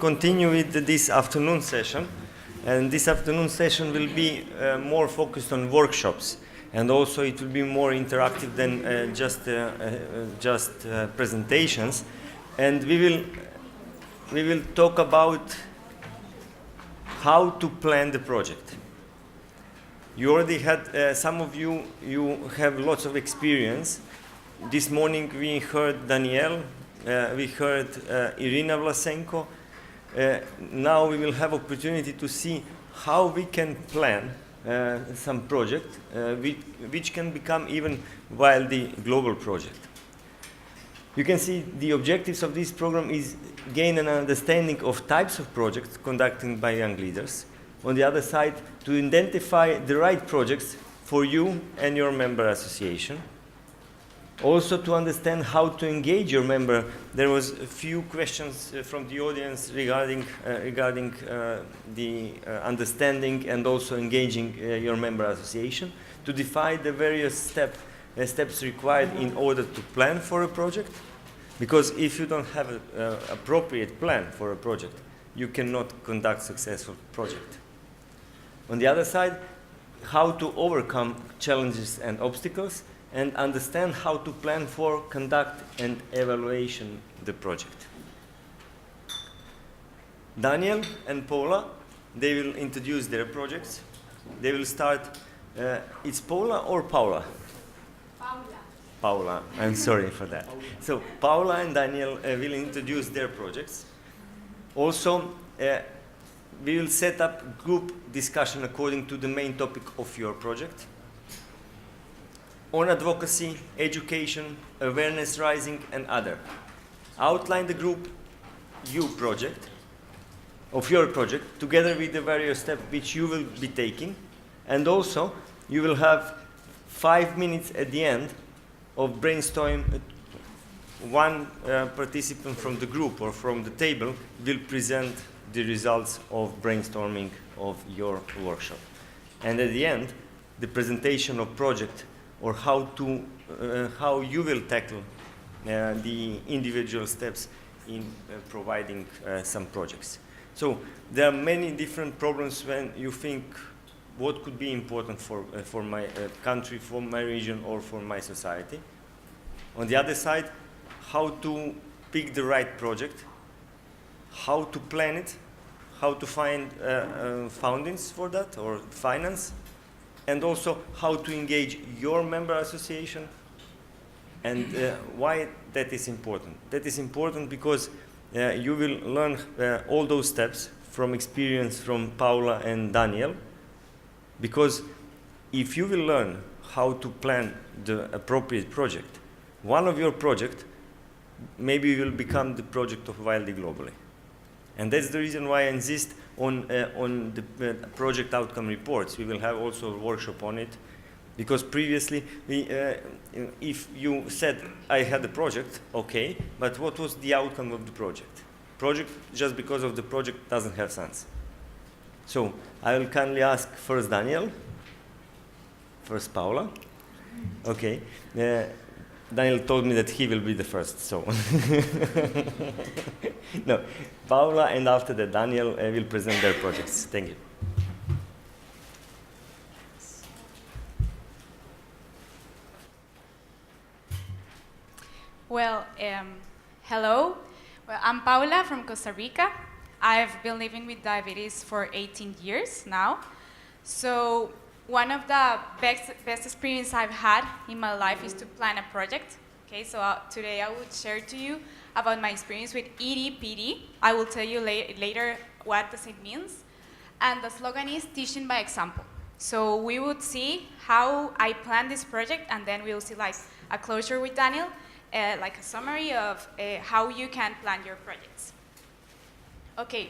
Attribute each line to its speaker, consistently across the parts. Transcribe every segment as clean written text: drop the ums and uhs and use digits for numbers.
Speaker 1: continue with this afternoon session. And this afternoon session will be more focused on workshops. And also it will be more interactive than just presentations. And we will talk about how to plan the project. You already had, some of you have lots of experience. This morning we heard Daniel, we heard Irina Vlasenko. Now we will have opportunity to see how we can plan some project which can become even YLD global project. You can see the objectives of this program is gain an understanding of types of projects conducted by young leaders. On the other side, to identify the right projects for you and your member association. Also to understand how to engage your member. There was a few questions from the audience regarding the understanding and also engaging your member association, to define the various steps required in order to plan for a project. Because if you don't have an appropriate plan for a project, you cannot conduct successful project. On the other side, how to overcome challenges and obstacles, and understand how to plan for, conduct, and evaluation the project. Daniel and Paula, they will introduce their projects. They will start, it's Paula or Paula?
Speaker 2: Paula.
Speaker 1: Paula, I'm sorry for that. So Paula and Daniel will introduce their projects. Also, we will set up group discussion according to the main topic of your project. On advocacy, education, awareness raising, and other. Outline the group project, of your project, together with the various steps which you will be taking. And also, you will have 5 minutes at the end of brainstorm. One participant from the group or from the table will present the results of brainstorming of your workshop. And at the end, the presentation of project or how you will tackle the individual steps in providing some projects. So there are many different problems when you think what could be important for my country, for my region, or for my society. On the other side, how to pick the right project, how to plan it, how to find fundings for that or finance, and also how to engage your member association, and why that is important. That is important because you will learn all those steps from experience from Paula and Daniel, because if you will learn how to plan the appropriate project, one of your projects maybe will become the project of YLD globally. And that's the reason why I insist on the project outcome reports. We will have also a workshop on it, because previously, if you said, I had a project, okay, but what was the outcome of the project? Project, just because of the project, doesn't have sense. So I will kindly ask first Daniel, first Paula. Okay. Daniel told me that he will be the first, so. No, Paula, and after that, Daniel will present their projects. Thank you.
Speaker 2: Well, hello. Well, I'm Paula from Costa Rica. I've been living with diabetes for 18 years now. So one of the best experience I've had in my life is to plan a project. Okay, so today I will share to you about my experience with EDPD. I will tell you later what does it means. And the slogan is teaching by example. So we would see how I plan this project, and then we will see like a closure with Daniel, like a summary of how you can plan your projects. Okay,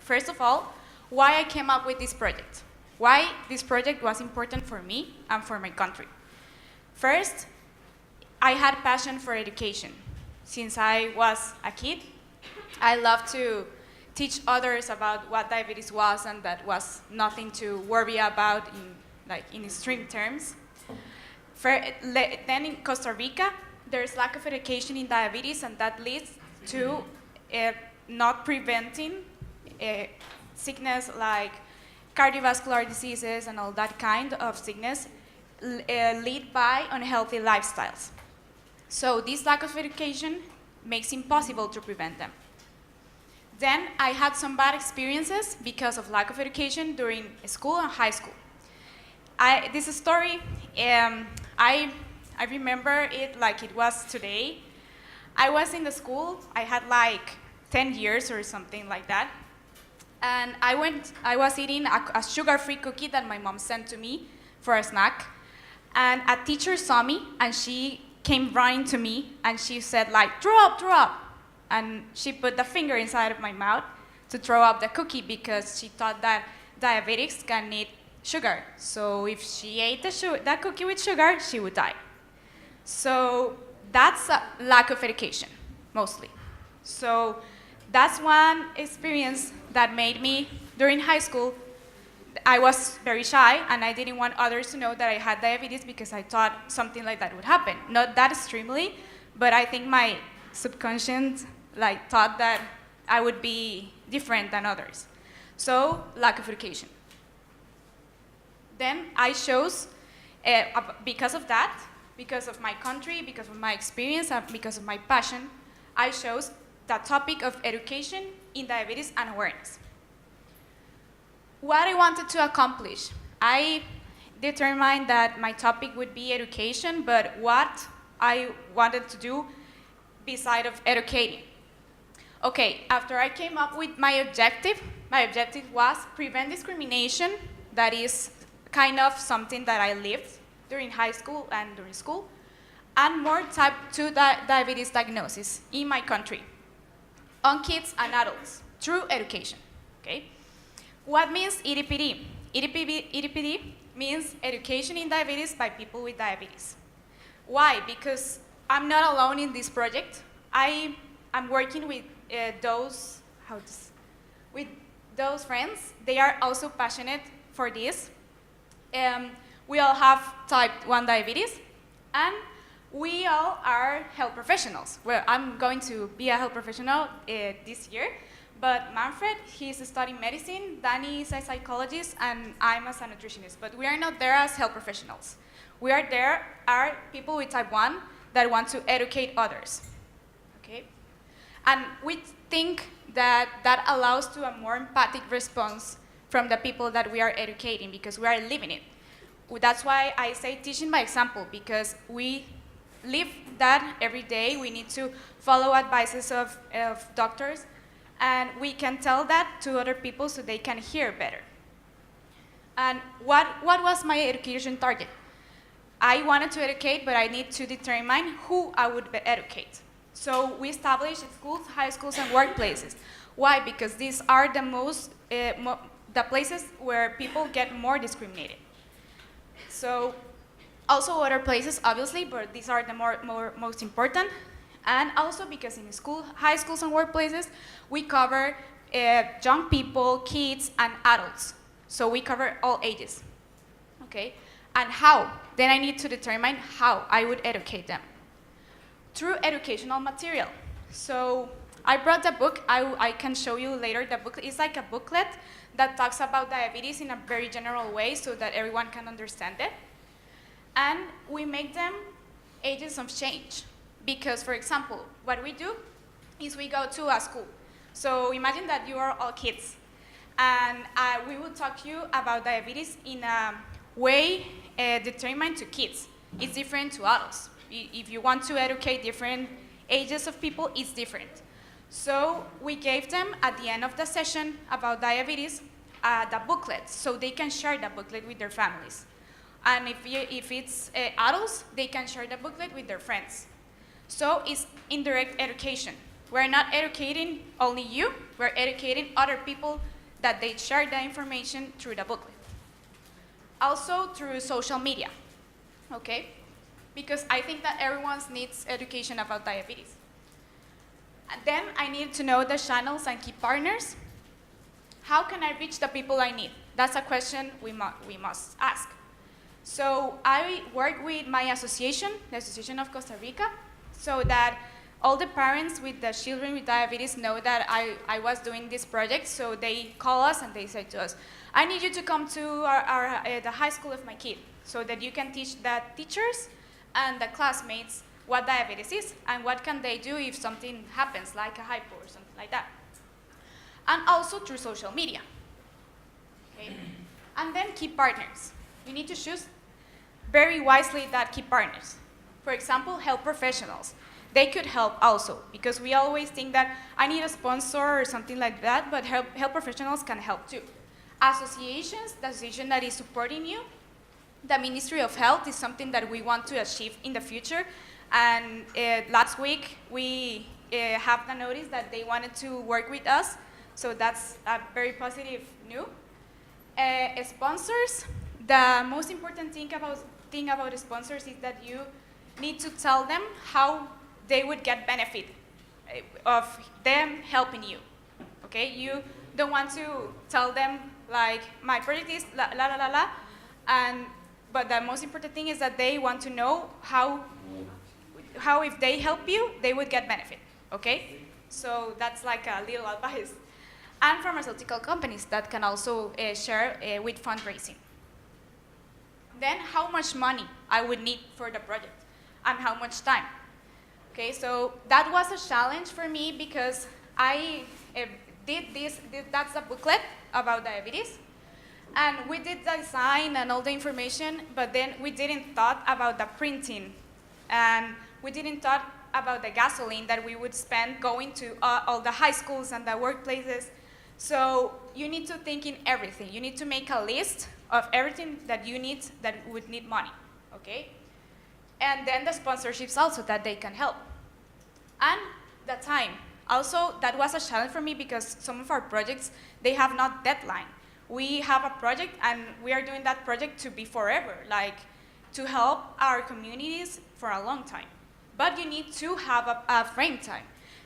Speaker 2: first of all, why I came up with this project. Why this project was important for me and for my country. First, I had passion for education. Since I was a kid, I loved to teach others about what diabetes was, and that was nothing to worry about in extreme terms. Then in Costa Rica, there's lack of education in diabetes, and that leads to not preventing sickness like cardiovascular diseases and all that kind of sickness lead by unhealthy lifestyles. So this lack of education makes it impossible to prevent them. Then I had some bad experiences because of lack of education during school and high school. This story, I remember it like it was today. I was in the school, I had like 10 years or something like that. And I was eating a sugar-free cookie that my mom sent to me for a snack. And a teacher saw me and she came running to me and she said like, throw up. And she put the finger inside of my mouth to throw up the cookie because she thought that diabetics can eat sugar. So if she ate that cookie with sugar, she would die. So that's a lack of education, mostly. So that's one experience that made me, during high school, I was very shy and I didn't want others to know that I had diabetes because I thought something like that would happen. Not that extremely, but I think my subconscious thought that I would be different than others. So, lack of education. Then I chose, because of that, because of my country, because of my experience, and because of my passion, I chose the topic of education in diabetes and awareness. What I wanted to accomplish, I determined that my topic would be education, but what I wanted to do beside of educating. Okay, after I came up with my objective was prevent discrimination, that is kind of something that I lived during high school and during school, and more type 2 diabetes diagnosis in my country, on kids and adults, through education, okay? What means EDPD? EDPD means education in diabetes by people with diabetes. Why? Because I'm not alone in this project. I'm working with those friends. They are also passionate for this. We all have type 1 diabetes, and we all are health professionals. Well, I'm going to be a health professional this year, but Manfred, he's studying medicine, Danny is a psychologist, and I'm as a nutritionist. But we are not there as health professionals. We are there are people with type 1 that want to educate others, okay? And we think that that allows to a more empathic response from the people that we are educating because we are living it. That's why I say teaching by example, because we live that every day. We need to follow advices of doctors, and we can tell that to other people so they can hear better. And what was my education target? I wanted to educate, but I need to determine who I would educate. So we established schools, high schools, and workplaces. Why? Because these are the the places where people get more discriminated. So also other places, obviously, but these are the most important. And also because in school, high schools and workplaces, we cover young people, kids, and adults. So we cover all ages, okay? And how? Then I need to determine how I would educate them. Through educational material. So I brought the book. I can show you later the book. It's like a booklet that talks about diabetes in a very general way so that everyone can understand it. And we make them agents of change. Because, for example, what we do is we go to a school. So imagine that you are all kids. And we will talk to you about diabetes in a way determined to kids. It's different to adults. If you want to educate different ages of people, it's different. So we gave them, at the end of the session about diabetes, the booklet, so they can share the booklet with their families. And if it's adults, they can share the booklet with their friends. So it's indirect education. We're not educating only you, we're educating other people that they share the information through the booklet. Also through social media, okay? Because I think that everyone needs education about diabetes. And then I need to know the channels and key partners. How can I reach the people I need? That's a question we must ask. So I work with my association, the Association of Costa Rica, so that all the parents with the children with diabetes know that I was doing this project, so they call us and they say to us, I need you to come to the high school of my kid so that you can teach the teachers and the classmates what diabetes is and what can they do if something happens, like a hypo or something like that. And also through social media. Okay? And then key partners. You need to choose very wisely that key partners. For example, health professionals. They could help also, because we always think that I need a sponsor or something like that, but health professionals can help too. Associations, the association that is supporting you. The Ministry of Health is something that we want to achieve in the future. And last week, we have the notice that they wanted to work with us. So that's a very positive news. Sponsors, the most important thing about sponsors is that you need to tell them how they would get benefit of them helping you. Okay, you don't want to tell them like my project is la la la la la, but the most important thing is that they want to know how if they help you, they would get benefit. Okay, so that's like a little advice. And pharmaceutical companies that can also share with fundraising. Then how much money I would need for the project and how much time. Okay, so that was a challenge for me because I that's a booklet about diabetes. And we did the design and all the information, but then we didn't thought about the printing. And we didn't thought about the gasoline that we would spend going to all the high schools and the workplaces. So you need to think in everything. You need to make a list of everything that you need that would need money, okay? And then the sponsorships also that they can help. And the time. Also, that was a challenge for me because some of our projects, they have not deadline. We have a project and we are doing that project to be forever, like to help our communities for a long time. But you need to have a frame time.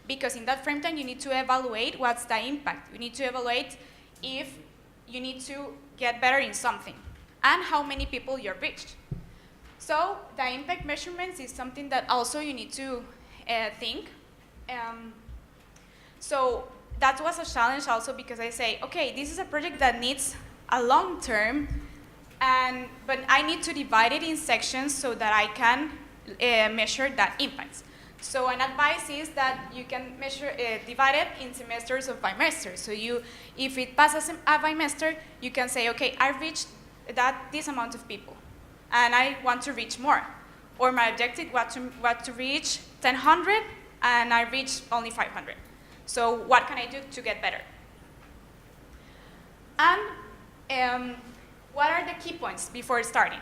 Speaker 2: Because in that frame time, you need to evaluate what's the impact. You need to evaluate if you need to get better in something and how many people you're reached. So the impact measurements is something that also you need to think. So that was a challenge also because I say, okay, this is a project that needs a long term, but I need to divide it in sections so that I can measure that impact. So an advice is that you can measure, divide it in semesters of bimesters. So if it passes a bimester, you can say, okay, I reached this amount of people, and I want to reach more. Or my objective was to reach 1,000, and I reached only 500. So what can I do to get better? And what are the key points before starting?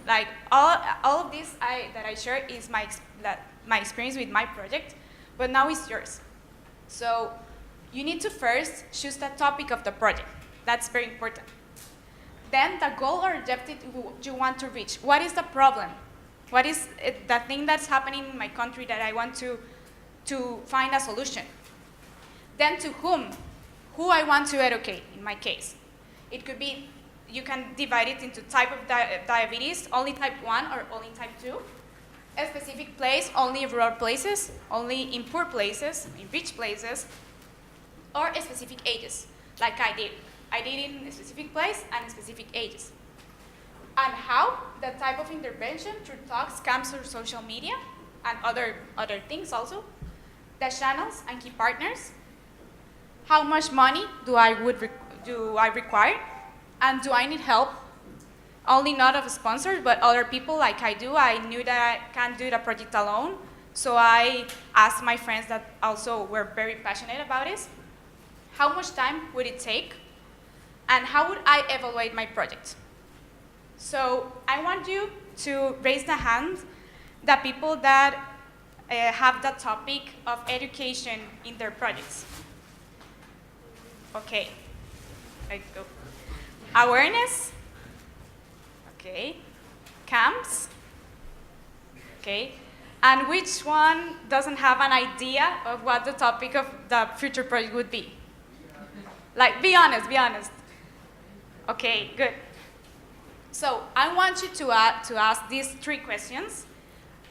Speaker 2: Like all of this that I share is my experience with my project, but now it's yours. So you need to first choose the topic of the project. That's very important. Then the goal or objective you want to reach. What is the problem? What is the thing that's happening in my country that I want to find a solution? Then to whom? Who I want to educate, in my case. It could be, you can divide it into type of diabetes, only type 1 or only type 2. A specific place, only rural places, only in poor places, in rich places, or specific ages, like I did. I did it in a specific place and specific ages. And how? The type of intervention through talks, camps, or social media, and other things also. The channels and key partners. How much money do I require? And do I need help? Only not of sponsors, but other people like I do. I knew that I can't do the project alone. So I asked my friends that also were very passionate about it. How much time would it take? And how would I evaluate my project? So I want you to raise the hand, the people that have the topic of education in their projects. Okay, I go. Awareness. Okay. Camps. Okay. And which one doesn't have an idea of what the topic of the future project would be? Like, be honest, be honest. Okay, good. So I want you to ask these 3 questions.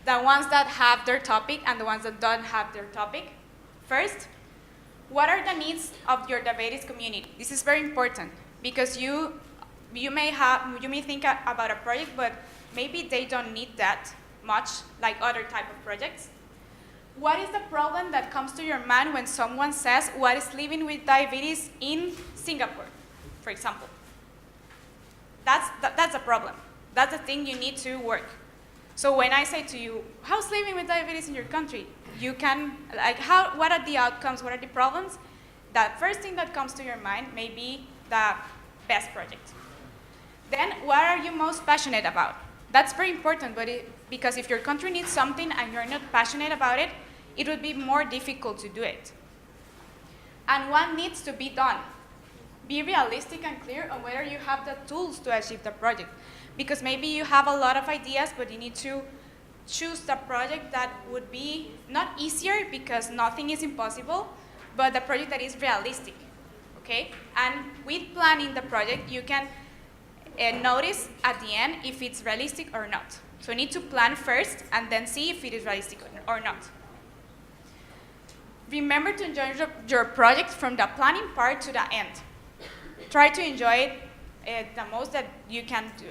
Speaker 2: the ones that have their topic and the ones that don't have their topic. First, what are the needs of your diabetes community? This is very important because you may think about a project, but maybe they don't need that much like other type of projects. What is the problem that comes to your mind when someone says what is living with diabetes in Singapore, for example? That's a problem. That's the thing you need to work. So when I say to you, how's living with diabetes in your country? You can, what are the outcomes, what are the problems? The first thing that comes to your mind may be the best project. Then, what are you most passionate about? That's very important, because if your country needs something and you're not passionate about it, it would be more difficult to do it. And what needs to be done? Be realistic and clear on whether you have the tools to achieve the project. Because maybe you have a lot of ideas, but you need to choose the project that would be not easier, because nothing is impossible, but the project that is realistic, okay? And with planning the project, you can notice at the end if it's realistic or not. So you need to plan first and then see if it is realistic or not. Remember to enjoy your project from the planning part to the end. Try to enjoy it the most that you can do.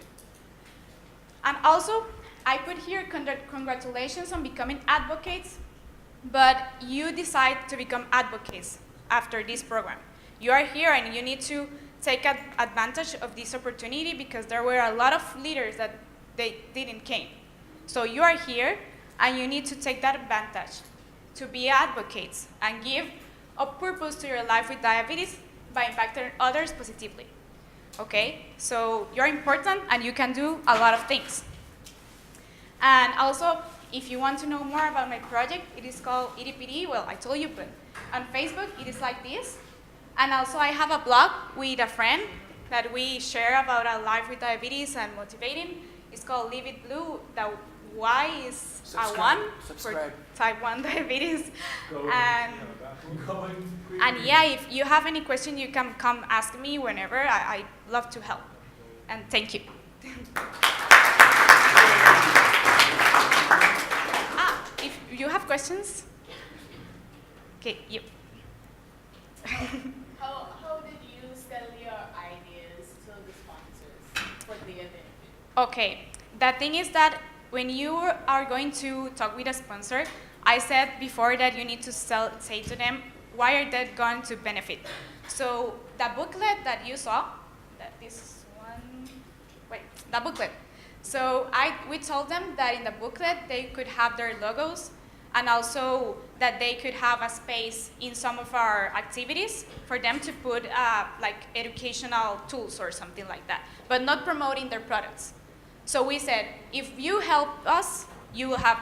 Speaker 2: And also, I put here congratulations on becoming advocates, but you decide to become advocates after this program. You are here and you need to take advantage of this opportunity because there were a lot of leaders that they didn't came. So you are here and you need to take that advantage to be advocates and give a purpose to your life with diabetes by impacting others positively. Okay, so you're important and you can do a lot of things. And also, if you want to know more about my project, it is called EDPD. Well, I told you, but on Facebook, it is like this. And also, I have a blog with a friend that we share about our life with diabetes and motivating. It's called Live It Blue. The Y is a 1 for type 1 diabetes. And yeah, if you have any question, you can come ask me whenever. I love to help. And thank you. If you have questions? Okay, you.
Speaker 3: How did you sell your ideas to the sponsors for their benefit?
Speaker 2: Okay, the thing is that when you are going to talk with a sponsor, I said before that you need to say to them, why are they going to benefit? So the booklet that you saw, the booklet. So we told them that in the booklet they could have their logos and also that they could have a space in some of our activities for them to put like educational tools or something like that, but not promoting their products. So we said, if you help us, you will have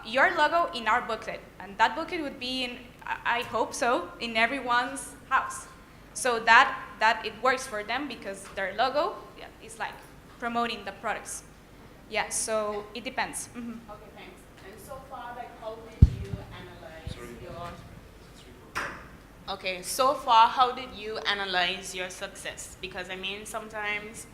Speaker 2: your logo in our booklet, and that booklet would be in, I hope so, in everyone's house. So that it works for them because their logo is like promoting the products. Yeah, so it depends. Mm-hmm.
Speaker 3: Okay, thanks. And so far, like, how did you analyze your success? Because I mean, sometimes,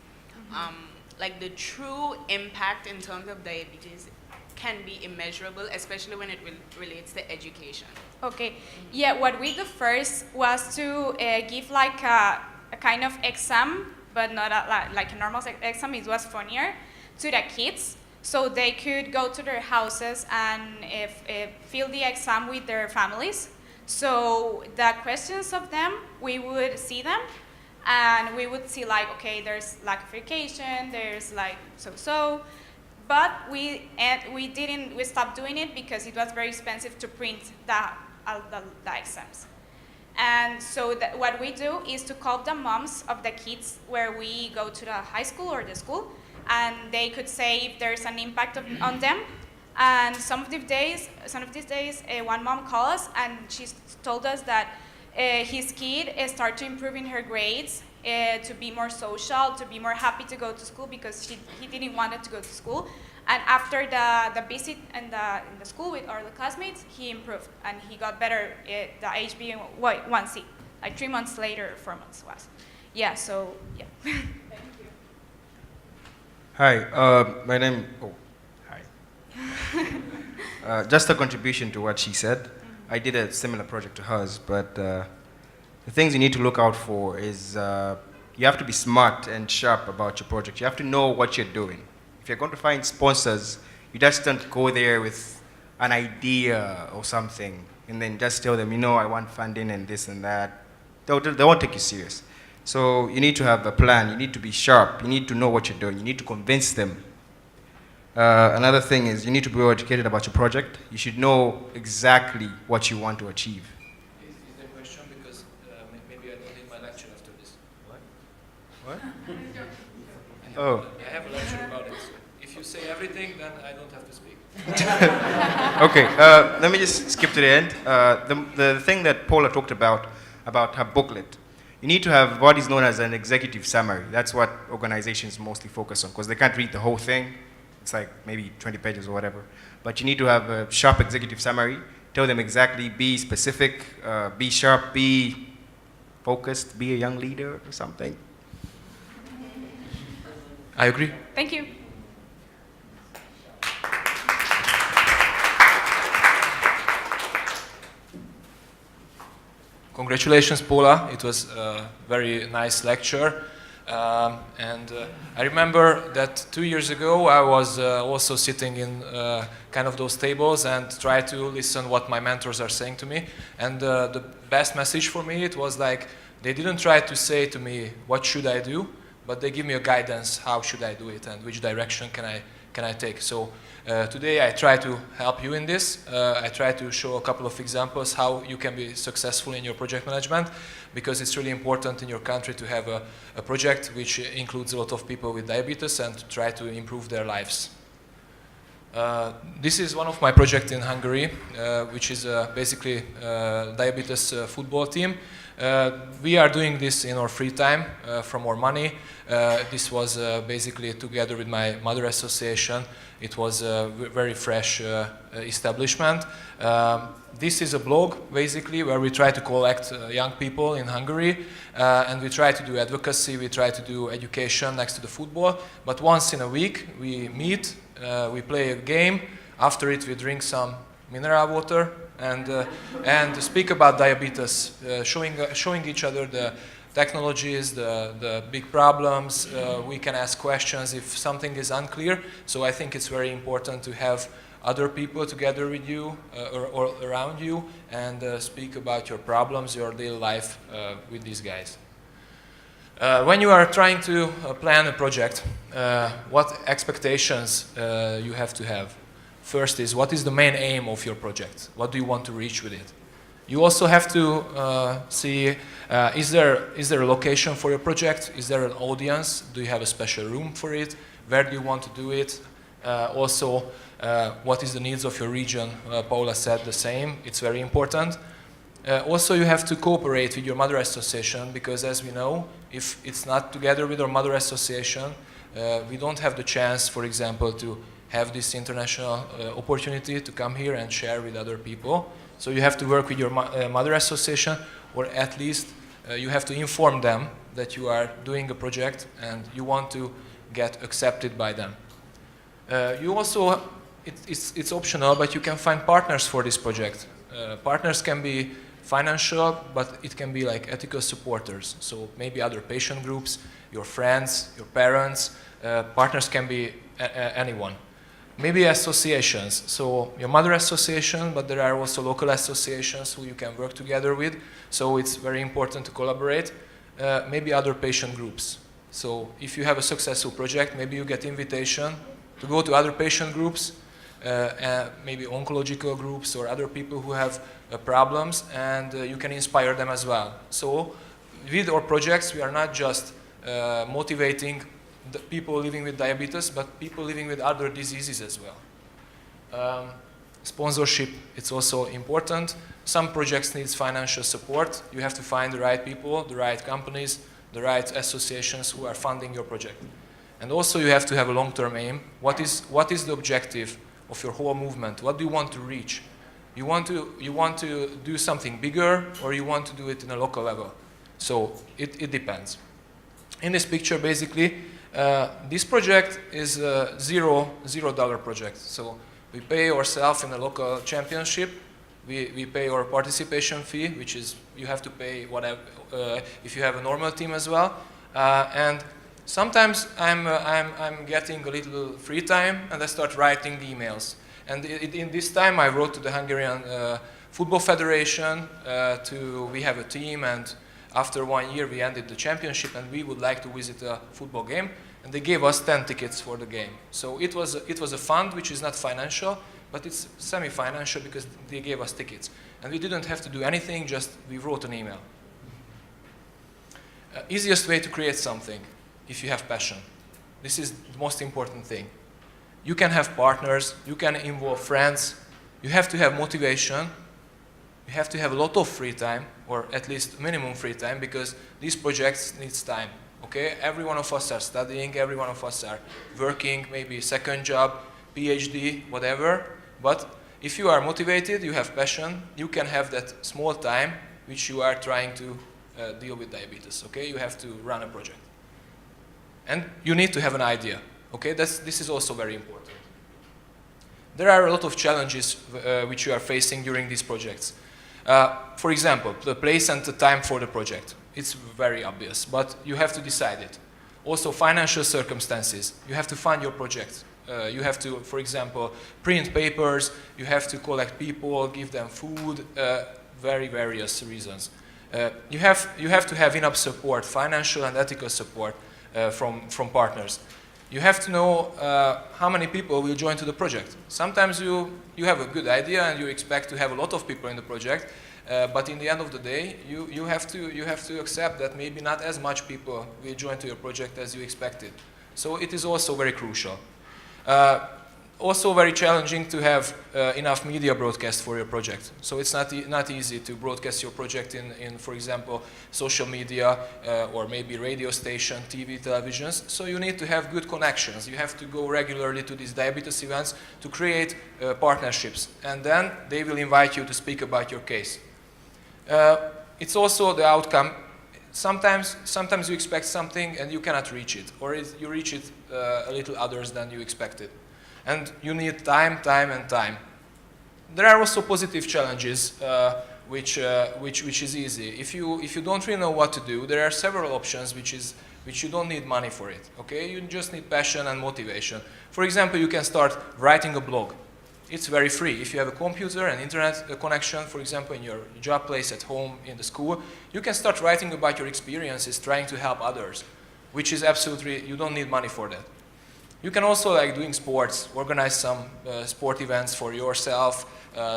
Speaker 3: like the true impact in terms of diabetes can be immeasurable, especially when it relates to education.
Speaker 2: Okay, yeah, what we did first was to give like a kind of exam, but not like a normal exam. It was funnier to the kids, so they could go to their houses and fill the exam with their families. So the questions of them, we would see them, and we would see like, okay, there's lactification, there's like so. But we stopped doing it because it was very expensive to print the exams. And so what we do is to call the moms of the kids where we go to the high school or the school, and they could say if there's an impact on them. And some of these days, one mom called us and she told us that his kid started to improve in her grades, to be more social, to be more happy to go to school because he didn't want to go to school. And after the visit in the school with all the classmates, he improved and he got better at the HbA1c, like 3 months later, 4 months was. Yeah, so, yeah.
Speaker 3: Thank you.
Speaker 4: Hi, my name. Oh, hi. Just a contribution to what she said. I did a similar project to hers, but the things you need to look out for is you have to be smart and sharp about your project. You have to know what you're doing. If you're going to find sponsors, you just don't go there with an idea or something and then just tell them, you know, I want funding and this and that. They won't take you serious. So you need to have a plan. You need to be sharp. You need to know what you're doing. You need to convince them. Another thing is you need to be well educated about your project. You should know exactly what you want to achieve.
Speaker 5: Is there a question? Because maybe I don't need my lecture after this.
Speaker 4: What?
Speaker 5: I have a lecture about it. So if you say everything, then I don't have to speak.
Speaker 4: Okay, let me just skip to the end. The thing that Paula talked about her booklet. You need to have what is known as an executive summary. That's what organizations mostly focus on, because they can't read the whole thing. It's like maybe 20 pages or whatever. But you need to have a sharp executive summary. Tell them exactly, be specific, be sharp, be focused, be a young leader or something.
Speaker 5: I agree.
Speaker 2: Thank you.
Speaker 5: Congratulations, Paula. It was a very nice lecture. I remember that 2 years ago I was also sitting in kind of those tables and try to listen what my mentors are saying to me. And the best message for me, it was like they didn't try to say to me what should I do, but they give me a guidance how should I do it and which direction can I take. So today I try to help you in this. I try to show a couple of examples how you can be successful in your project management, because it's really important in your country to have a project which includes a lot of people with diabetes and to try to improve their lives. This is one of my projects in Hungary, which is basically a diabetes football team. We are doing this in our free time from our money. This was basically together with my mother association. It was a very fresh establishment. This is a blog basically where we try to collect young people in Hungary and we try to do advocacy, we try to do education next to the football, but once in a week we meet, we play a game, after it we drink some mineral water and speak about diabetes, showing each other the technologies, the big problems. We can ask questions if something is unclear. So I think it's very important to have other people together with you or around you and speak about your problems, your daily life with these guys. When you are trying to plan a project, what expectations you have to have? First is, what is the main aim of your project? What do you want to reach with it? You also have to see, is there a location for your project? Is there an audience? Do you have a special room for it? Where do you want to do it? Also, what is the needs of your region? Paula said the same. It's very important. Also, you have to cooperate with your mother association, because as we know, if it's not together with our mother association, we don't have the chance, for example, to have this international opportunity to come here and share with other people. So you have to work with your mother association, or at least you have to inform them that you are doing a project and you want to get accepted by them. You also, it's optional, but you can find partners for this project. Partners can be financial, but it can be like ethical supporters. So maybe other patient groups, your friends, your parents. Partners can be anyone. Maybe associations, so your mother association, but there are also local associations who you can work together with, so it's very important to collaborate. Maybe other patient groups. So if you have a successful project, maybe you get invitation to go to other patient groups, maybe oncological groups or other people who have problems, and you can inspire them as well. So with our projects, we are not just motivating the people living with diabetes, but people living with other diseases as well. Sponsorship, it's also important. Some projects need financial support. You have to find the right people, the right companies, the right associations who are funding your project. And also you have to have a long-term aim. What is the objective of your whole movement? What do you want to reach? You want to do something bigger, or you want to do it in a local level? So it depends. In this picture, basically, this project is a $0 project. So We pay ourselves in the local championship. We pay our participation fee, which is you have to pay whatever if you have a normal team as well. And sometimes I'm getting a little free time, and I start writing the emails. And in this time, I wrote to the Hungarian Football Federation. We have a team, and after 1 year, we ended the championship, and we would like to visit a football game. And they gave us 10 tickets for the game. So it was a fund which is not financial, but it's semi-financial because they gave us tickets. And we didn't have to do anything, just we wrote an email. Easiest way to create something, if you have passion. This is the most important thing. You can have partners, you can involve friends, you have to have motivation, you have to have a lot of free time, or at least minimum free time, because these projects need time. Okay? Every one of us are studying, every one of us are working, maybe second job, PhD, whatever. But if you are motivated, you have passion, you can have that small time which you are trying to deal with diabetes. Okay? You have to run a project. And you need to have an idea. Okay? This is also very important. There are a lot of challenges which you are facing during these projects. For example, the place and the time for the project. It's very obvious, but you have to decide it. Also, financial circumstances. You have to fund your project. You have to, for example, print papers, you have to collect people, give them food, very various reasons. You have to have enough support, financial and ethical support from partners. You have to know how many people will join to the project. Sometimes you have a good idea and you expect to have a lot of people in the project, but in the end of the day, you have to accept that maybe not as much people will join to your project as you expected. So it is also very crucial. Also very challenging to have enough media broadcast for your project. So it's not easy to broadcast your project in for example, social media or maybe radio station, TV, televisions. So you need to have good connections. You have to go regularly to these diabetes events to create partnerships. And then they will invite you to speak about your case. It's also the outcome. Sometimes you expect something and you cannot reach it, or you reach it a little others than you expected. And you need time, and time. There are also positive challenges, which is easy. If you don't really know what to do, there are several options which you don't need money for it. Okay, you just need passion and motivation. For example, you can start writing a blog. It's very free. If you have a computer and internet connection, for example, in your job place, at home, in the school, you can start writing about your experiences, trying to help others, which is absolutely, you don't need money for that. You can also, like doing sports, organize some sport events for yourself,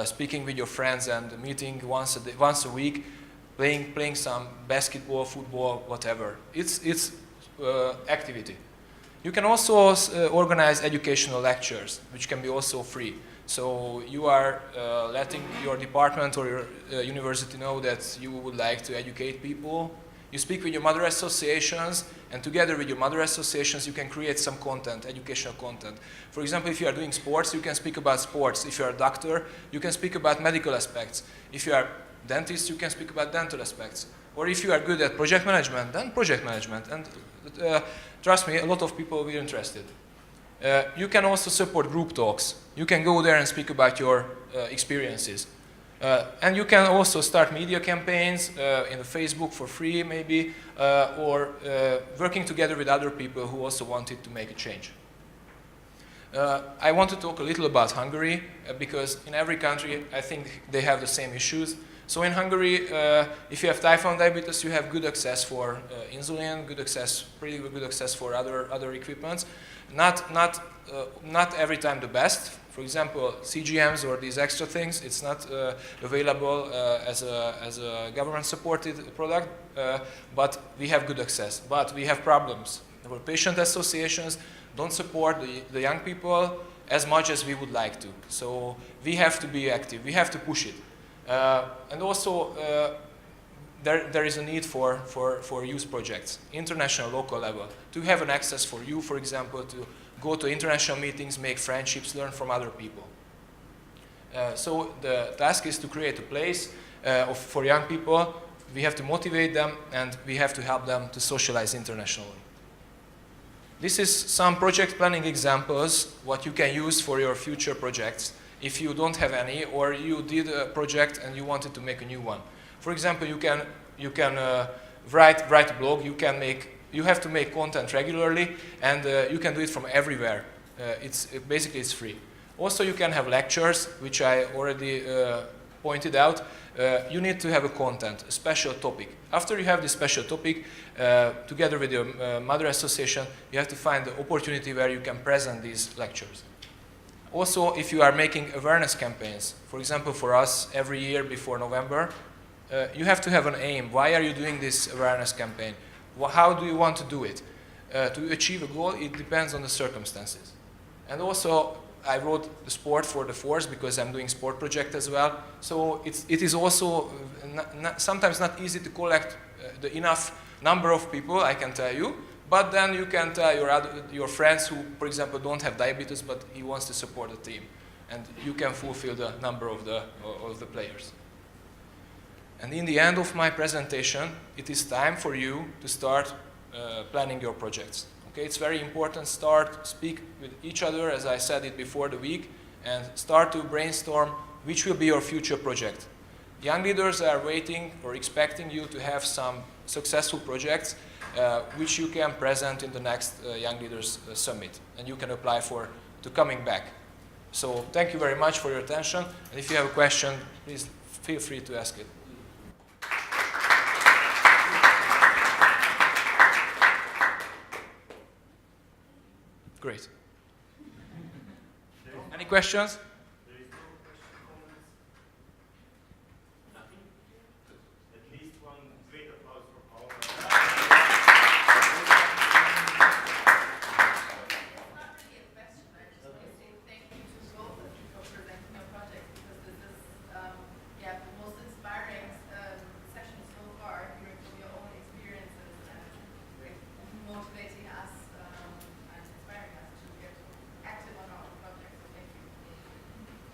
Speaker 5: speaking with your friends and meeting once a week, playing some basketball, football, whatever. It's activity. You can also organize educational lectures, which can be also free. So you are letting your department or your university know that you would like to educate people. You speak with your mother associations, and together with your mother associations, you can create some content, educational content. For example, if you are doing sports, you can speak about sports. If you are a doctor, you can speak about medical aspects. If you are a dentist, you can speak about dental aspects. Or if you are good at project management, then project management. And trust me, a lot of people will be interested. You can also support group talks. You can go there and speak about your experiences. And you can also start media campaigns in the Facebook for free, maybe, or working together with other people who also wanted to make a change. I want to talk a little about Hungary, because in every country, I think they have the same issues. So in Hungary, if you have type 1 diabetes, you have good access for insulin, pretty good access for other equipments. Not every time the best. For example, CGMs or these extra things, it's not available as a government-supported product, but we have good access. But we have problems. Our patient associations don't support the young people as much as we would like to. So we have to be active. We have to push it. And also, there is a need for youth projects, international, local level, to have an access for you, for example, to go to international meetings, make friendships, learn from other people. So the task is to create a place for young people. We have to motivate them, and we have to help them to socialize internationally. This is some project planning examples, what you can use for your future projects if you don't have any, or you did a project and you wanted to make a new one. For example, you can write a blog. You have to make content regularly, and you can do it from everywhere. Basically it's free. Also, you can have lectures, which I already pointed out. You need to have a content, a special topic. After you have this special topic, together with your mother association, you have to find the opportunity where you can present these lectures. Also, if you are making awareness campaigns, for example, for us, every year before November, you have to have an aim. Why are you doing this awareness campaign? How do you want to do it? To achieve a goal, it depends on the circumstances. And also, I wrote the sport for the force because I'm doing sport project as well. So it is also sometimes not easy to collect the enough number of people, I can tell you. But then you can tell your friends who, for example, don't have diabetes, but he wants to support the team. And you can fulfill the number of the players. And in the end of my presentation, it is time for you to start planning your projects. Okay, it's very important. Speak with each other, as I said it before the week, and start to brainstorm which will be your future project. Young leaders are waiting or expecting you to have some successful projects which you can present in the next Young Leaders Summit, and you can apply to coming back. So thank you very much for your attention, and if you have a question, please feel free to ask it. Great. Any questions?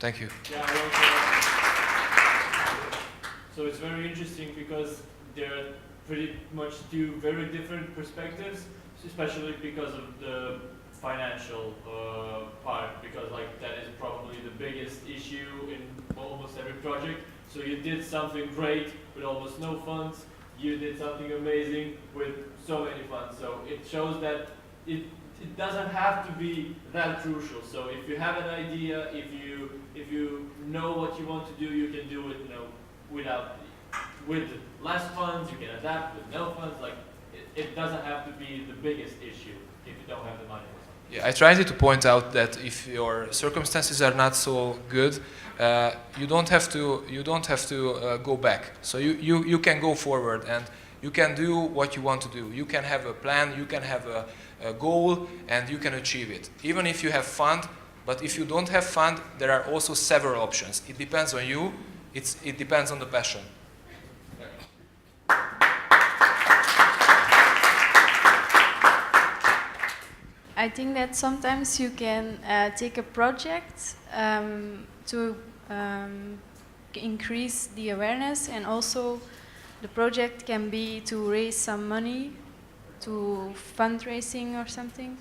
Speaker 5: Thank you.
Speaker 6: Yeah, so it's very interesting because they're pretty much two very different perspectives, especially because of the financial part, because like that is probably the biggest issue in almost every project. So you did something great with almost no funds, you did something amazing with so many funds. So it shows that it doesn't have to be that crucial. So if you have an idea, if you know what you want to do, you can do it, with less funds, you can adapt with no funds. Like it doesn't have to be the biggest issue if you don't have the money or something.
Speaker 5: Yeah, I tried to point out that if your circumstances are not so good, you don't have to go back. So you can go forward and you can do what you want to do. You can have a plan, you can have a goal, and you can achieve it. Even if you have fund, but if you don't have fund, there are also several options. It depends on you. It depends on the passion.
Speaker 7: I think that sometimes you can take a project to increase the awareness, and also the project can be to raise some money to fundraising or something.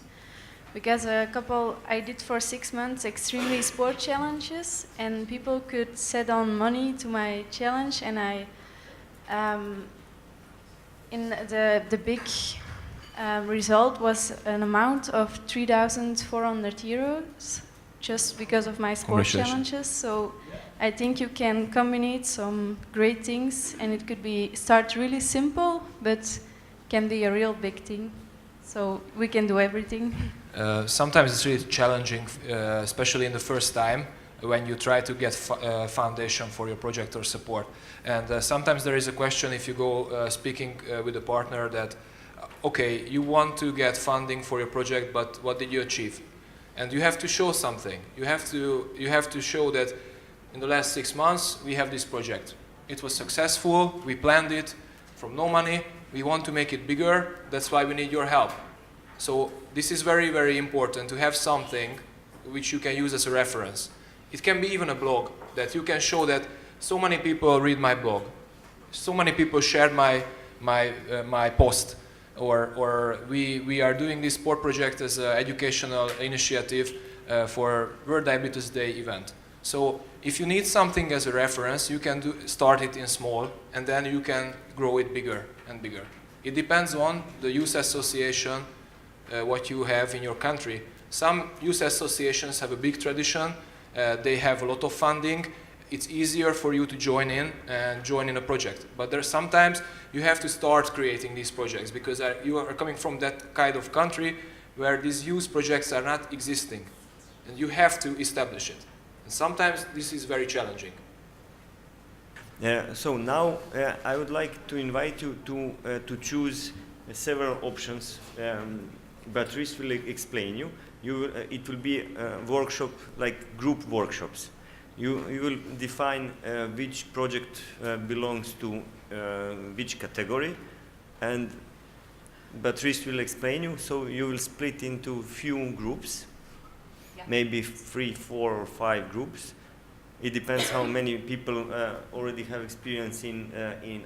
Speaker 7: Because I did for 6 months extremely sport challenges, and people could set on money to my challenge, and I, in the big result was an amount of 3,400 euros, just because of my sport challenges. So I think you can combine some great things, and it could start really simple, but can be a real big thing. So we can do everything.
Speaker 5: Sometimes it's really challenging, especially in the first time when you try to get foundation for your project or support. And sometimes there is a question if you go speaking with a partner that, okay, you want to get funding for your project, but what did you achieve? And you have to show something. You have to show that in the last 6 months we have this project. It was successful. We planned it from no money. We want to make it bigger. That's why we need your help. So this is very, very important to have something which you can use as a reference. It can be even a blog that you can show that so many people read my blog, so many people shared my post, or we are doing this sport project as an educational initiative for World Diabetes Day event. So if you need something as a reference, you can start it in small, and then you can grow it bigger and bigger. It depends on the youth association, what you have in your country. Some youth associations have a big tradition, they have a lot of funding, it's easier for you to join in a project. But there's sometimes you have to start creating these projects because you are coming from that kind of country where these youth projects are not existing. And you have to establish it. And sometimes this is very challenging.
Speaker 1: So now I would like to invite you to choose several options. Beatrice will explain you. It will be a workshop, like group workshops. You will define which project belongs to which category, and Beatrice will explain you. So you will split into few groups, maybe 3, 4, or 5 groups. It depends how many people already have experience in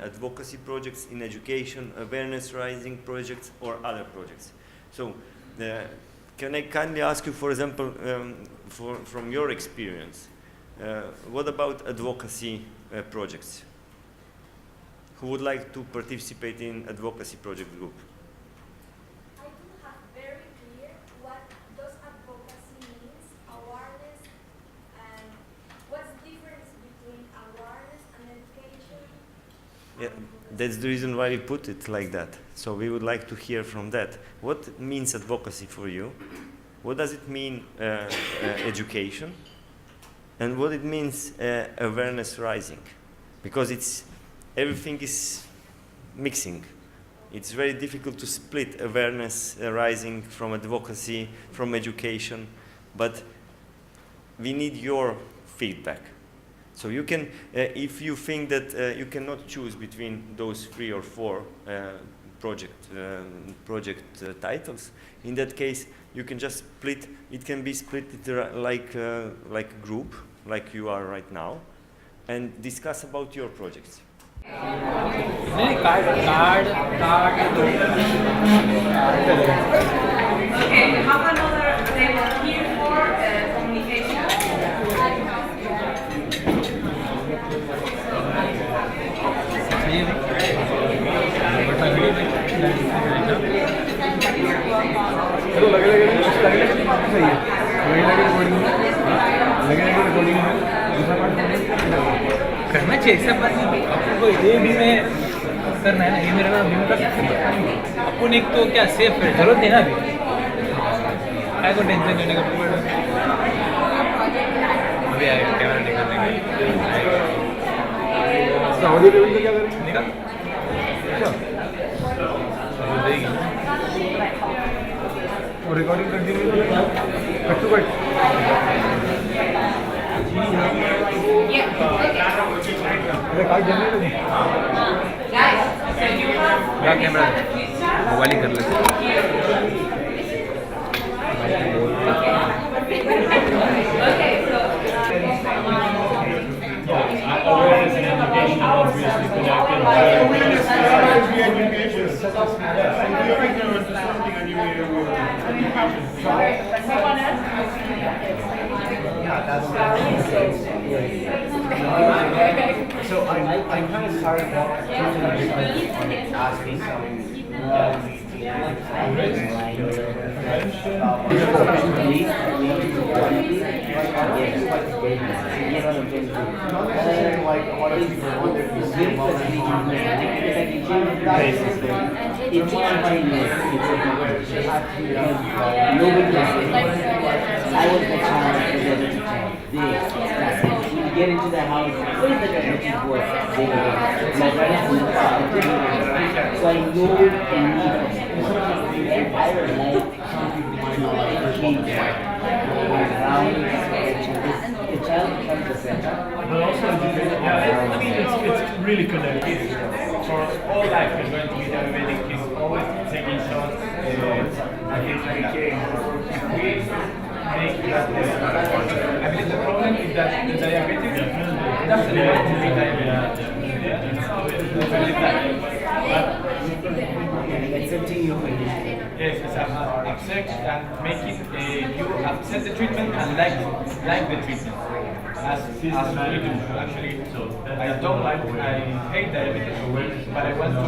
Speaker 1: advocacy projects, in education, awareness raising projects, or other projects. So can I kindly ask you, for example, from your experience, what about advocacy projects? Who would like to participate in advocacy project group?
Speaker 8: I do have very clear what does advocacy means, awareness, and what's the difference between awareness and education.
Speaker 1: Yeah, that's the reason why we put it like that. So we would like to hear from that. What means advocacy for you? What does it mean education? And what it means awareness rising? Because everything is mixing. It's very difficult to split awareness rising from advocacy, from education, but we need your feedback. So you can, if you think that you cannot choose between those 3 or 4 project titles, in that case, you can just split. It can be split like a group, like you are right now, and discuss about your projects.
Speaker 9: Okay, half another table here for communication. करना चाहिए ऐसा बात नहीं आपको ये भी मैं करना है ना ये मेरा भी कर सकते हैं अपन एक तो क्या सेफ है जरूरत है ना अभी काय को टेंशन लेने का अभी आएगा कैमरा निकालने का ऑडियो लेवल पे क्या करेंगे निकाल अच्छा देगी और recording continue cut to cut क्या कैमरा मोबाइल ही कर लेते
Speaker 6: Awareness and education are obviously connected.
Speaker 10: So I'm kind of sorry about asking. Get into the house, what is the connection for my parents so I know the need and I would like to change around the child becomes the center.
Speaker 6: But also, I mean, it's really connected. For all life is going to be diabetic. He's always taking shots against we make that I believe the problem is that the diabetic doesn't want to be diabetic.
Speaker 10: Let's continue.
Speaker 9: accept and making you accept the treatment and like the treatment. As we do actually. I don't like, I hate diabetes, but I want to.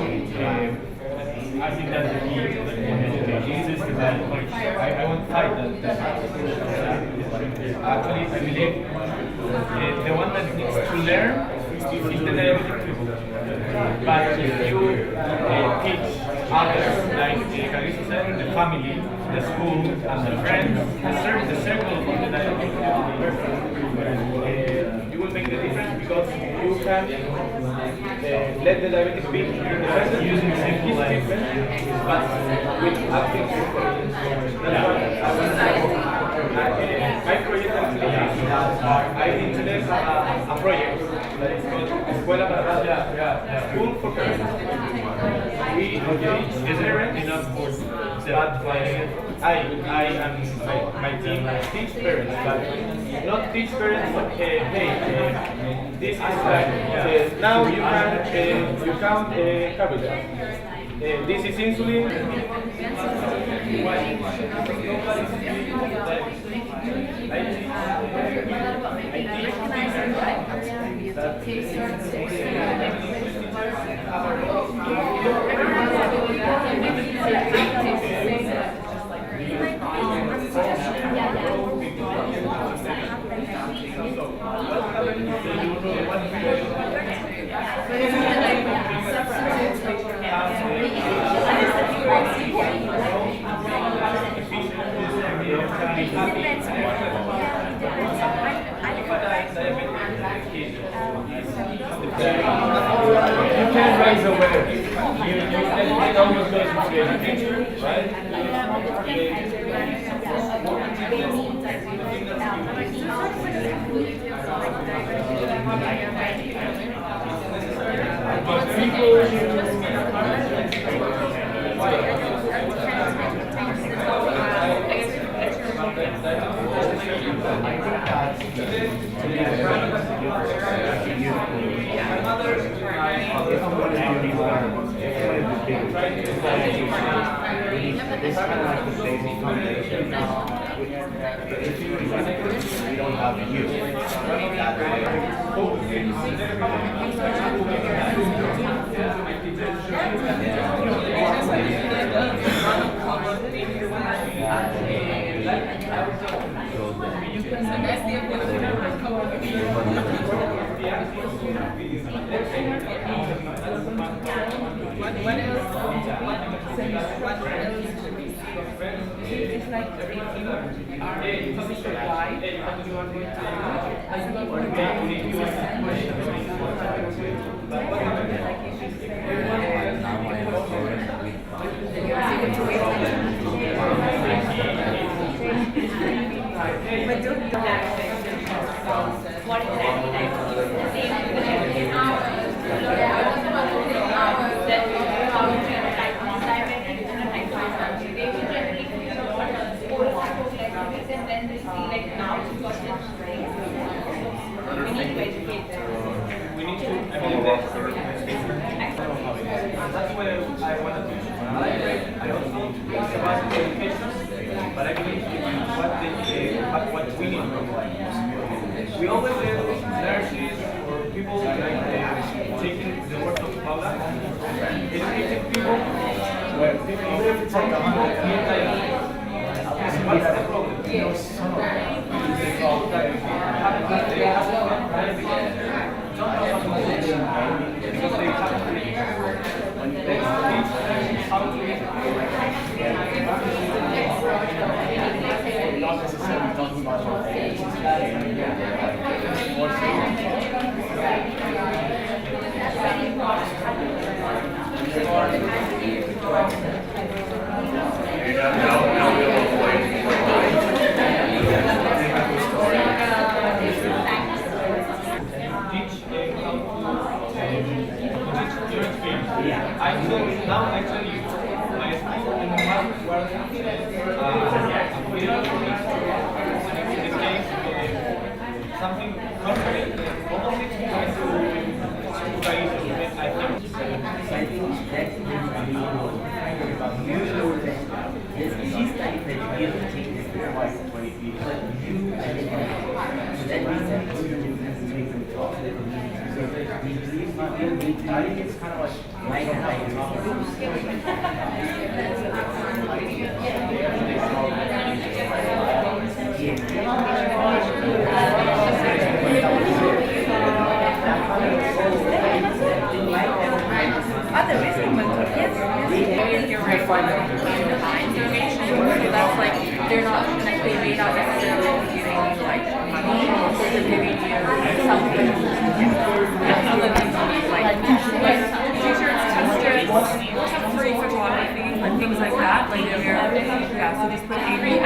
Speaker 9: I think that the key education system that I won't fight that. Actually, I believe the one that needs to learn is the diabetic people. But if you teach others, like Carissa said, the family, the school, and the friends, the circle of the diabetic person, you will make the difference because you can let the diabetic be independent using simple treatment, but with active treatment. My project actually I introduced a project that is called Escuela para Padres, School for Parents. We engage the parents enough for I and my team teach parents, but not teach parents, hey, this is like, now you count carbohydrates. This is insulin. You can raise awareness. It always goes with the education, right? We always have nurses or people like taking the work of Paula, educating people, where people feel what's the problem? They call because they have how to not necessarily talking about now actually my school and my mom were something contrary, almost it's trying to I think
Speaker 11: That's like they're not they may not necessarily be giving you like money, they're giving you something. Other things like t-shirts, t-shirts, free photography, and things like that. Like yeah, so just put Avery in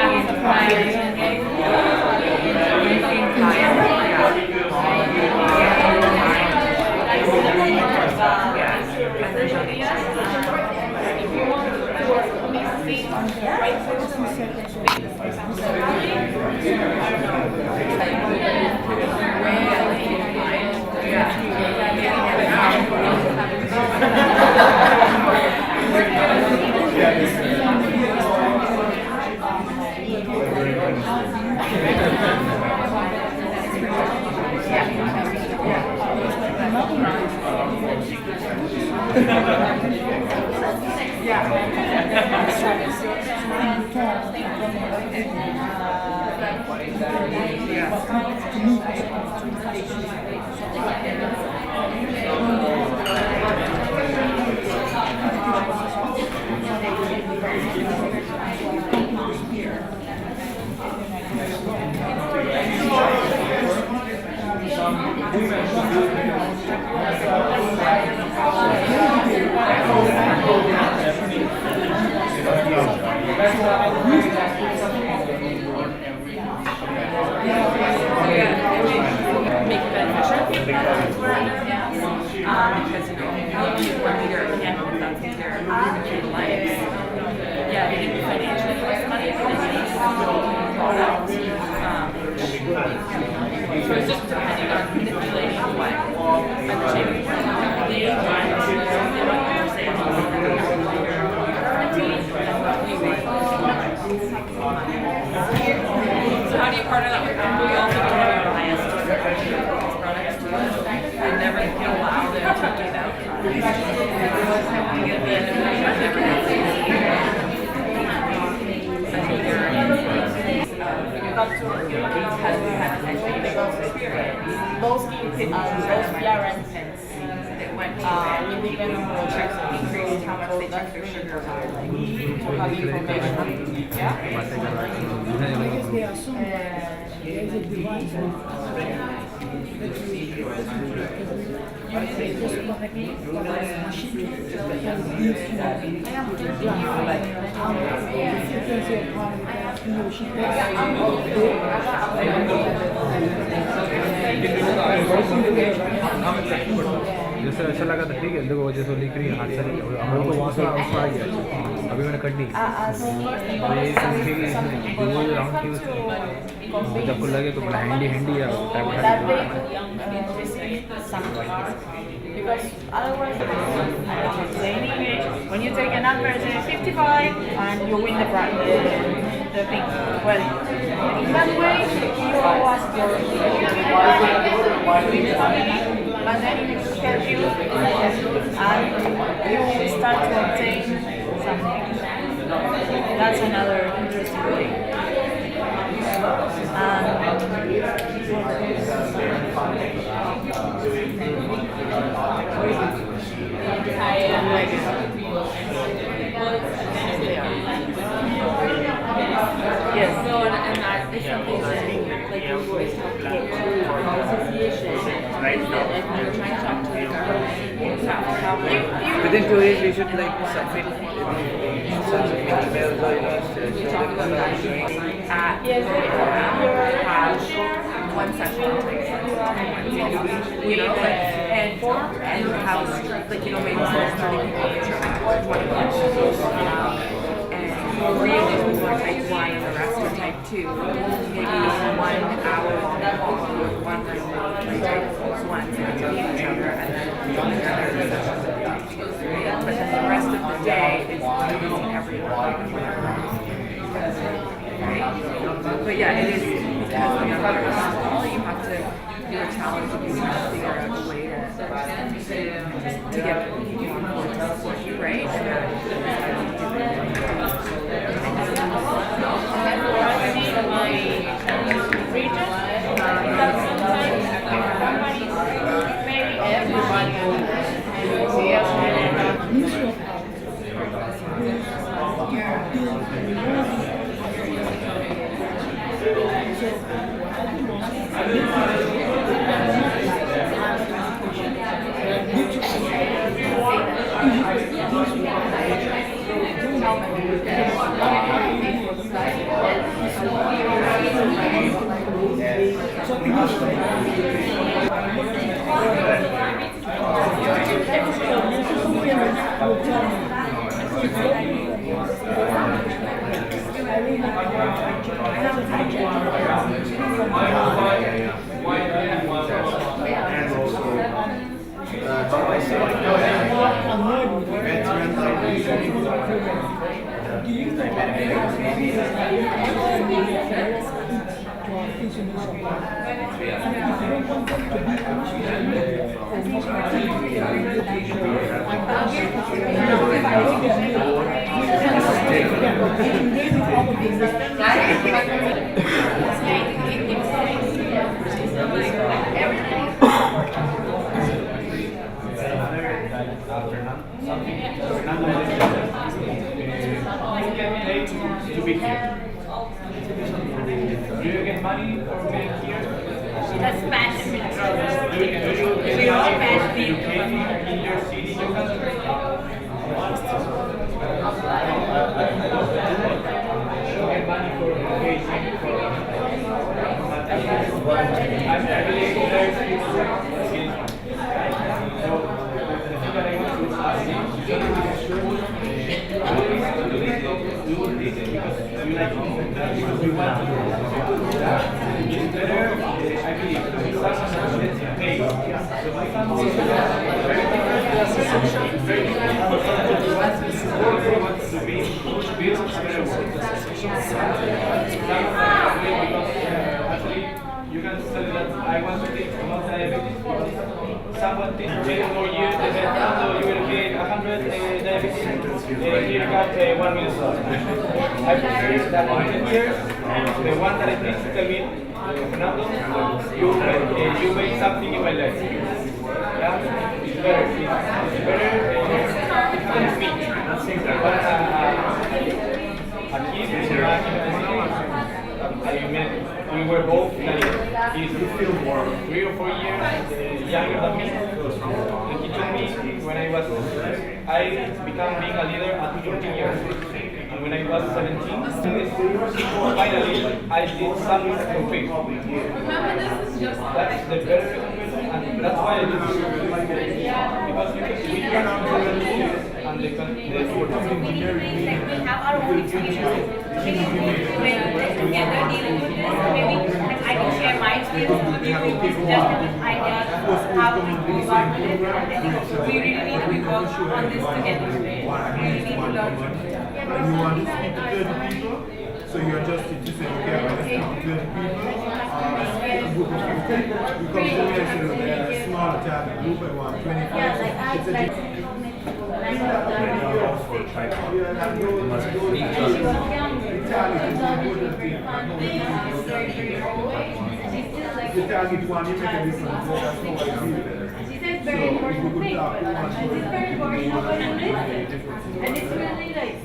Speaker 12: जैसे अच्छा लगा था ठीक है देखो जैसे लिख रही है हाथ से हम लोग को वहाँ से आ गया अभी मैंने कट दी और ये जो राउंड की उसमें जब को लगे तो हैंडी या
Speaker 11: because otherwise when you take a number say 55 and you win the thing. Well, in that way you ask your but then it will help you and you will start to obtain something. That's another interesting way. Yes. No, and that is something that like you always have to get to association. Right. And if you're trying to talk to the government,
Speaker 12: within 2 years we should like submit emails or
Speaker 11: we talk about that at have one session, you know, like, and how like, you know, maybe there's 30 people in your 20 people. And 3 of those people are type 1 and the rest are type 2. Maybe 1 hour long call with one person type 1 to meet each other and then another session. But then the rest of the day is meeting everyone. Right? But yeah, it is because we are small, you have you have to figure out a way to get people on board to support you, right? And
Speaker 9: to be here. Do you get money for being here?
Speaker 13: That's passion.
Speaker 9: Do you get educated in your city, your country? Get money for education, I believe there's so the thing that I want to ask you is do this because you like it, because you want to do it. It's better, I believe, to pay. So my family is very different. Very different for someone who wants to be better work. Actually, you can say that I want to think about diabetes because someone thinks 10 more years and then you will get 100 diabetes. Here you got $1 million. I prefer that in 10 years, the one that I think tell me, Fernando, you made something in my life. Yeah? It's better. It's better than me. But we were both like, he's 3 or 4 years younger than me. And he told me when I became being a leader at 14 years. And when I was 17, finally I did something concrete. That's the better, and that's why I did it. Because we cannot do it and the
Speaker 13: We have our own experiences. Together dealing with this, maybe I can share my experience with you, just with ideas how to go about with it. We really need to work on this together. We really need to learn.
Speaker 14: And you want to speak to 30 people, so you adjust it to say, okay, I'm going to speak to 30 people, a group of 50. You come to me and say, okay, a smaller target group, I want 25. It's a the target one, you make a difference. That's how I feel.
Speaker 13: It's very important thing, it's very important, and it's really like,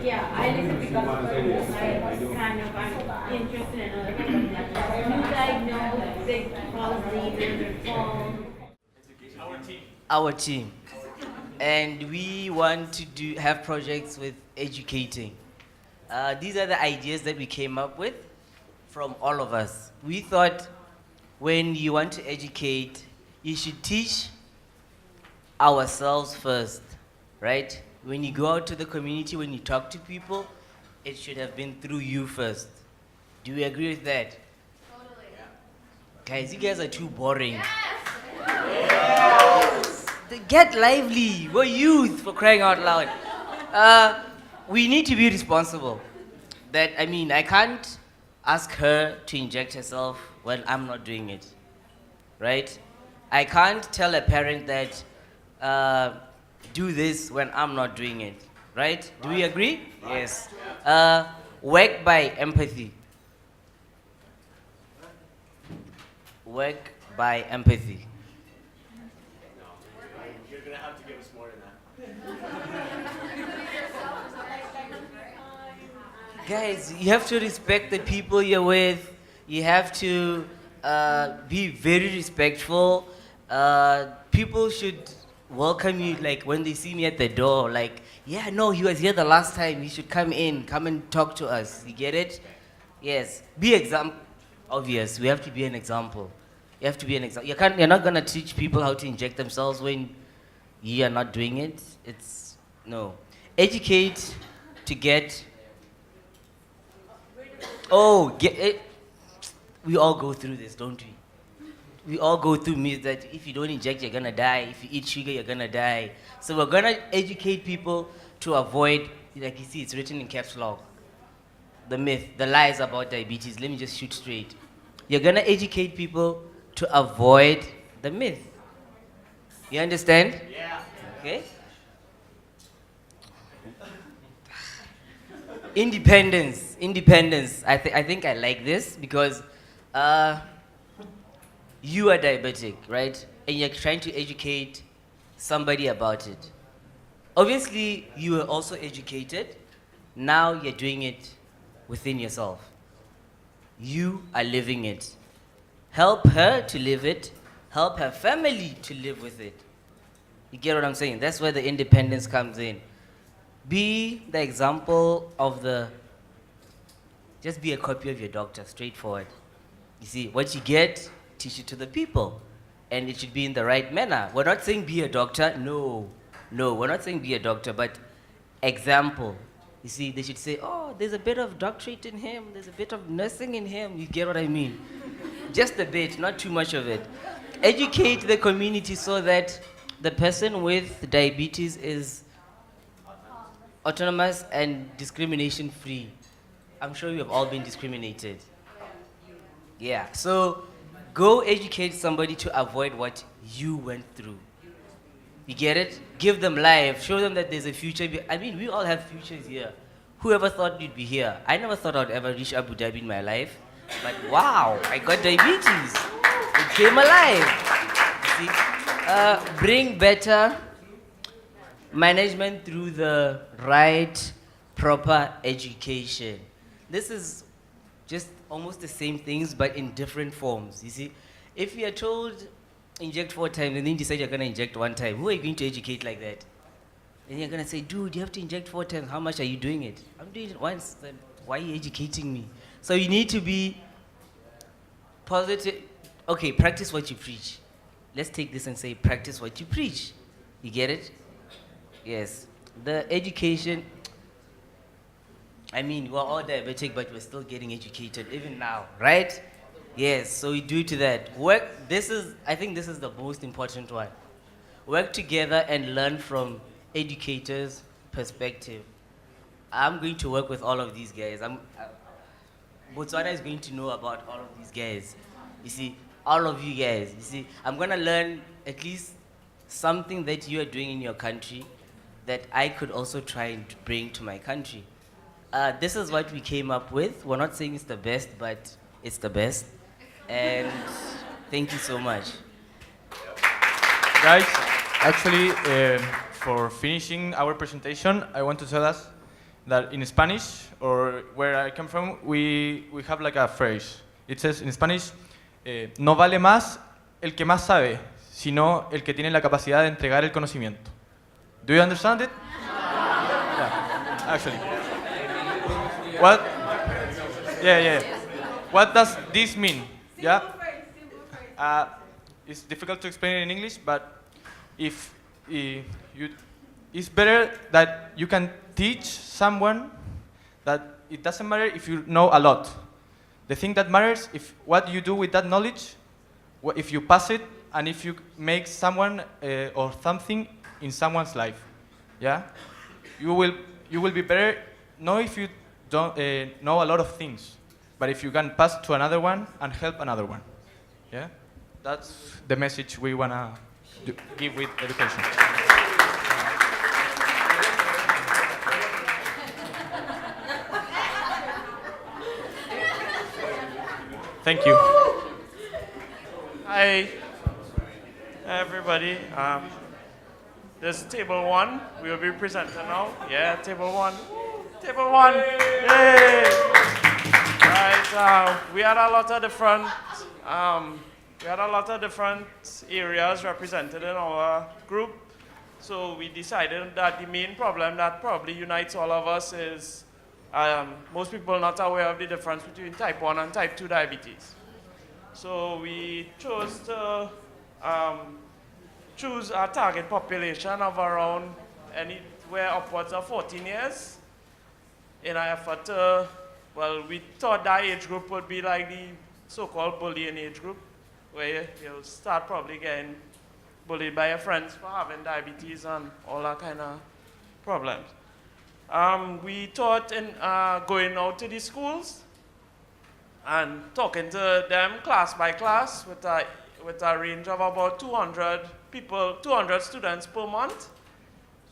Speaker 13: yeah, I listen because I'm interested in other things like that. You diagnose, they policy,
Speaker 15: our team. And we want to have projects with educating. These are the ideas that we came up with from all of us. We thought when you want to educate, you should teach ourselves first, right? When you go out to the community, when you talk to people, it should have been through you first. Do you agree with that? Totally. Guys, you guys are too boring. Yes. Get lively. We're youth, for crying out loud. We need to be responsible. I can't ask her to inject herself when I'm not doing it. right? I can't tell a parent that do this when I'm not doing it, right? Do we agree? Yes. Work by empathy. Work by empathy.
Speaker 1: You're gonna have to give us more than that.
Speaker 15: Guys, you have to respect the people you're with. You have to be very respectful. People should welcome you, like when they see me at the door, like, yeah, no, he was here the last time. He should come in, come and talk to us. You get it? Yes. Be obvious. We have to be an example. You have to be an example. You're not gonna teach people how to inject themselves when you are not doing it. No. Educate to get. Oh, get it. We all go through this, don't we? We all go through myths that if you don't inject, you're gonna die. If you eat sugar, you're gonna die. So we're gonna educate people to avoid, like you see, it's written in caps lock. The myth, the lies about diabetes. Let me just shoot straight. You're gonna educate people to avoid the myth. You understand?
Speaker 1: Yeah.
Speaker 15: Okay. Independence. I think I like this because you are diabetic, right? And you're trying to educate somebody about it. Obviously, you were also educated. Now you're doing it within yourself. You are living it. Help her to live it. Help her family to live with it. You get what I'm saying? That's where the independence comes in. Be the example of just be a copy of your doctor, straightforward. You see, what you get, teach it to the people. And it should be in the right manner. We're not saying be a doctor, no, we're not saying be a doctor, but example. You see, they should say, oh, there's a bit of doctorate in him, there's a bit of nursing in him, you get what I mean? Just a bit, not too much of it. Educate the community so that the person with diabetes is autonomous and discrimination free. I'm sure you have all been discriminated. Yeah, so go educate somebody to avoid what you went through. You get it? Give them life, show them that there's a future. I mean, we all have futures here. Whoever thought you'd be here? I never thought I'd ever reach Abu Dhabi in my life, but wow, I got diabetes. It came alive. See? Bring better management through the right, proper education. This is just almost the same things, but in different forms. You see, if you are told inject 4 times and then you decide you're going to inject 1 time, who are you going to educate like that? And you're going to say, dude, you have to inject 4 times. How much are you doing it? I'm doing it once. Then why are you educating me? So you need to be positive. Okay, practice what you preach. Let's take this and say, practice what you preach. You get it? Yes. The education, I mean, we're all diabetic, but we're still getting educated, even now, right? Yes, so we do to that. I think this is the most important one. Work together and learn from educators' perspective. I'm going to work with all of these guys. Botswana is going to know about all of these guys. You see, all of you guys. You see, I'm going to learn at least something that you are doing in your country that I could also try and bring to my country. This is what we came up with. We're not saying it's the best, but it's the best. And thank you so much.
Speaker 9: Guys, actually, for finishing our presentation, I want to tell us that in Spanish, or where I come from, we have like a phrase. It says in Spanish, no vale más el que más sabe, sino el que tiene la capacidad de entregar el conocimiento. Do you understand it? Yeah, actually. What? Yeah. What does this mean? Yeah. It's difficult to explain it in English, but if it's better that you can teach someone that it doesn't matter if you know a lot. The thing that matters is what you do with that knowledge, if you pass it, and if you make someone or something in someone's life. Yeah, you will be better. Not if you don't know a lot of things, but if you can pass to another one and help another one. Yeah. that's the message we want to give with education. Thank you.
Speaker 16: Hi, everybody. This is table 1. We will be presenting now. Yeah, table 1. Table 1. Yay! Right. We had a lot of different areas represented in our group. So we decided that the main problem that probably unites all of us is most people are not aware of the difference between type 1 and type 2 diabetes. So we chose to choose a target population of around anywhere upwards of 14 years in an effort to, well, we thought that age group would be like the so-called bullying age group, where you'll start probably getting bullied by your friends for having diabetes and all that kind of problems. We thought in going out to the schools and talking to them class by class with a range of about 200 students per month.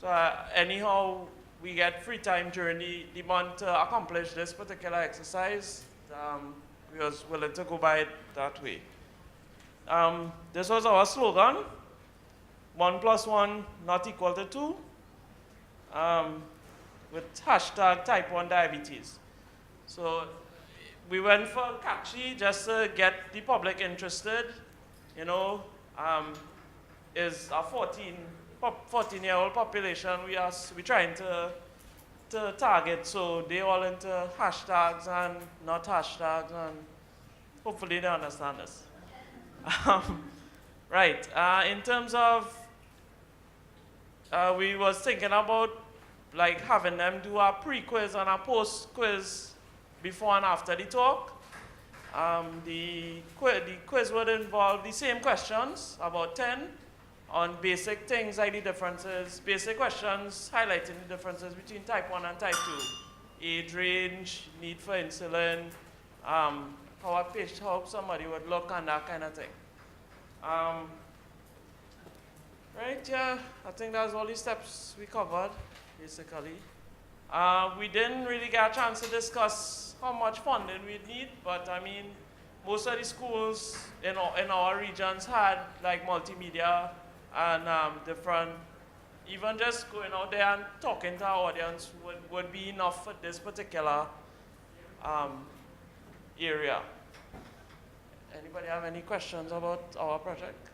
Speaker 16: So anyhow, we get free time during the month to accomplish this particular exercise. We was willing to go by it that way. This was our slogan, 1 + 1 not equal to 2. With hashtag type 1 diabetes. So we went for catchy just to get the public interested. You know, is a 14-year-old population we trying to target, so they all into hashtags and not hashtags, and hopefully they understand this. Right, in terms of, we was thinking about like having them do a pre-quiz and a post-quiz before and after the talk. The quiz would involve the same questions, about 10, on basic things like the differences, basic questions highlighting the differences between type 1 and type 2. Age range, need for insulin, how somebody would look and that kind of thing. Right, yeah, I think that's all the steps we covered, basically. We didn't really get a chance to discuss how much funding we'd need, but I mean, most of the schools in our regions had like multimedia and different, even just going out there and talking to our audience would be enough for this particular area. Anybody have any questions about our project?